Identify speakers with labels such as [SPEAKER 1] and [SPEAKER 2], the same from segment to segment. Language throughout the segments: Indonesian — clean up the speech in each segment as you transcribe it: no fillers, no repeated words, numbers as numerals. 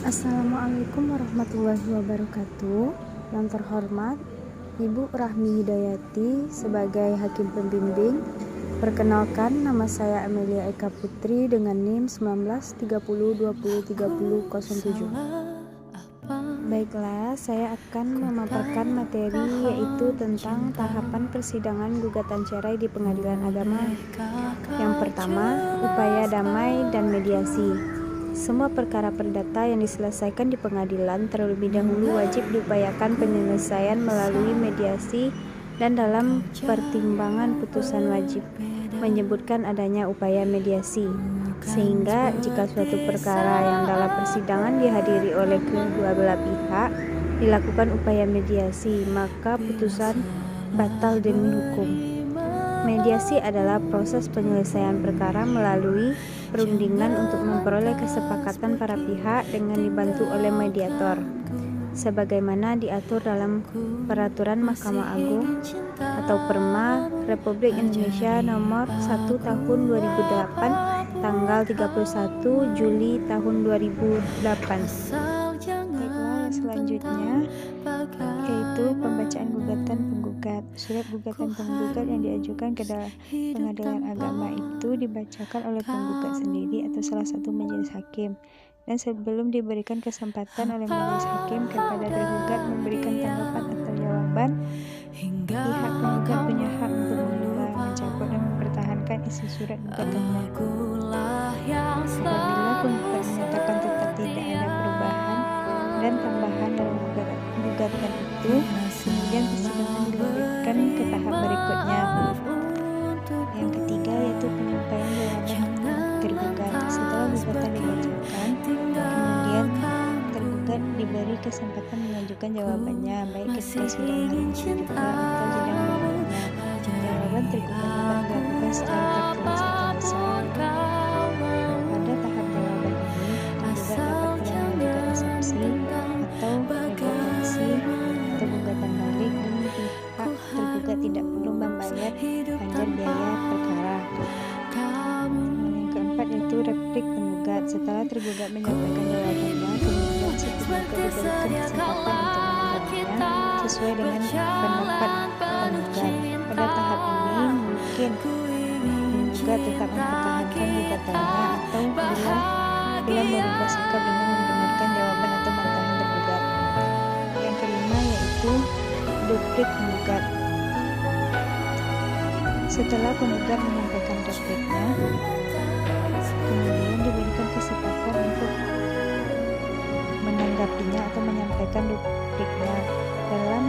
[SPEAKER 1] Assalamualaikum warahmatullahi wabarakatuh. Yang terhormat Ibu Rahmi Hidayati sebagai Hakim Pembimbing. Perkenalkan, nama saya Amelia Eka Putri dengan NIM 1930203007. Baiklah, saya akan memaparkan materi yaitu tentang tahapan persidangan gugatan cerai di Pengadilan Agama. Yang pertama, upaya damai dan mediasi. Semua perkara perdata yang diselesaikan di pengadilan terlebih dahulu wajib diupayakan penyelesaian melalui mediasi, dan dalam pertimbangan putusan wajib menyebutkan adanya upaya mediasi, sehingga jika suatu perkara yang dalam persidangan dihadiri oleh kedua belah pihak dilakukan upaya mediasi, maka putusan batal demi hukum. Mediasi adalah proses penyelesaian perkara melalui perundingan untuk memperoleh kesepakatan para pihak dengan dibantu oleh mediator, sebagaimana diatur dalam Peraturan Mahkamah Agung atau Perma Republik Indonesia Nomor 1 Tahun 2008 tanggal 31 Juli tahun 2008. Baiklah, selanjutnya yaitu pembacaan gugatan penggugat. Surat gugatan penggugat yang diajukan ke Pengadilan Agama itu dibacakan oleh penggugat sendiri atau salah satu majelis hakim, dan sebelum diberikan kesempatan oleh majelis hakim kepada tergugat memberikan tanggapan atau jawaban, pihak penggugat punya hak untuk menolak, mencabut dan mempertahankan isi surat gugatannya. Apabila penggugat menyatakan tetap tidak ada perubahan dan tambahan dalam gugatan itu, kemudian persidangan dilanjutkan ke tahap berikutnya. Yang ketiga yaitu penyampaian jawaban tergugat. Setelah gugatan dibacakan, kemudian tergugat diberi kesempatan mengajukan jawabannya, baik ketika sidang hari itu juga atau sidang berikutnya. Jawaban tergugat dapat dilakukan secara tertulis atau lisan. Pada tahap jawaban ini, tergugat dapat pula mengajukan eksepsi atau reklamasi atau gugatan balik, dan pihak tergugat tidak perlu membayar panjar biaya perkara. Yang keempat yaitu replik penggugat. Setelah tergugat menyampaikan jawabannya, kemudian si tergugat diberikan kesempatan untuk menanggapinya sesuai dengan pendapat penggugat. Pada tahap ini mungkin penggugat tetap mempertahankan gugatannya atau bila merubah sikap dengan membenarkan jawaban atau bantahan tergugat. Yang kelima yaitu duplik penggugat. Setelah penggugat menyampaikan repliknya, kemudian diberikan kesempatan untuk menanggapinya atau menyampaikan dupliknya. Dalam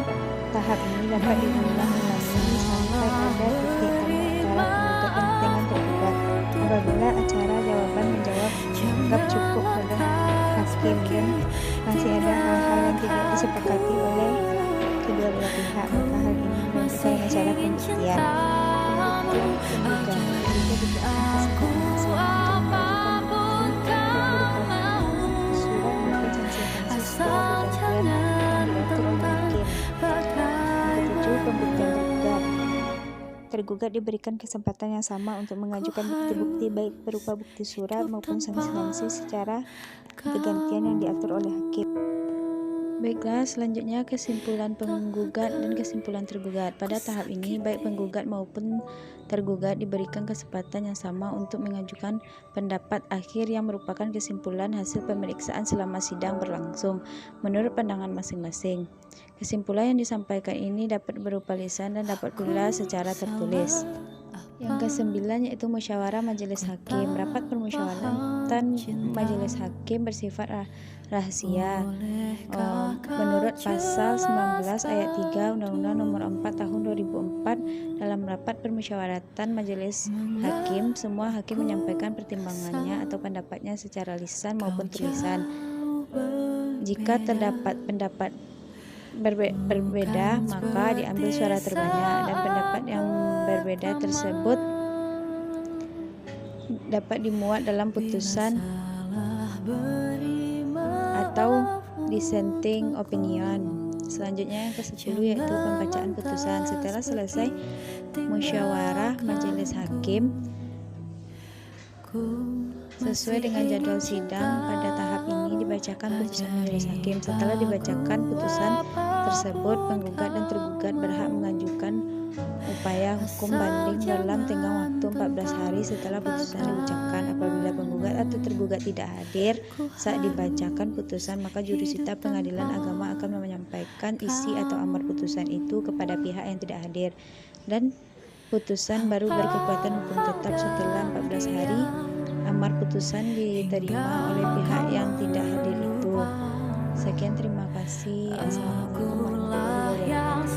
[SPEAKER 1] tahap ini dapat diulang-ulangi sampai ada titik temu antara penggugat dan dengan tergugat. Apabila acara jawaban menjawab dianggap cukup oleh hakim dan masih ada hal-hal yang tidak disepakati oleh kedua belah pihak, maka hal ini dilanjutkan dengan cara pembuktian. Penggugat juga diberikan kesempatan untuk mengajukan bukti yang berupa surat maupun saksi-saksi setelah perjanjian yang diatur oleh hakim. Yang ketujuh, pembuktian tergugat. Tergugat diberikan kesempatan yang sama untuk mengajukan bukti-bukti baik berupa bukti surat maupun sanksi-sanksi secara bergantian yang diatur oleh hakim. Baiklah, selanjutnya kesimpulan penggugat dan kesimpulan tergugat. Pada tahap ini, baik penggugat maupun tergugat diberikan kesempatan yang sama untuk mengajukan pendapat akhir yang merupakan kesimpulan hasil pemeriksaan selama sidang berlangsung menurut pandangan masing-masing. Kesimpulan yang disampaikan ini dapat berupa lisan dan dapat pula secara tertulis. Yang kesembilan yaitu musyawarah majelis hakim. Rapat permusyawaratan majelis hakim bersifat rahasia menurut pasal 19 ayat 3 Undang-Undang Nomor 4 Tahun 2004. Dalam rapat permusyawaratan majelis hakim, semua hakim menyampaikan pertimbangannya atau pendapatnya secara lisan maupun tulisan. Jika terdapat pendapat berbeda, maka diambil suara terbanyak, dan pendapat yang berbeda tersebut dapat dimuat dalam putusan atau dissenting opinion. Selanjutnya yang ke-10 yaitu pembacaan putusan. Setelah selesai musyawarah majelis hakim, Sesuai dengan jadwal sidang pada tahap ini dibacakan putusan majelis hakim. Setelah dibacakan putusan tersebut, penggugat dan tergugat berhak mengajukan upaya hukum banding dalam tenggang waktu 14 hari setelah putusan diucapkan. Apabila penggugat atau tergugat tidak hadir saat dibacakan putusan, maka jurusita pengadilan agama akan menyampaikan isi atau amar putusan itu kepada pihak yang tidak hadir, dan putusan baru berkekuatan hukum tetap setelah 14 hari amar putusan diterima oleh pihak yang tidak hadir itu. Sekian, terima kasih. Assalamualaikum warahmatullahi wabarakatuh.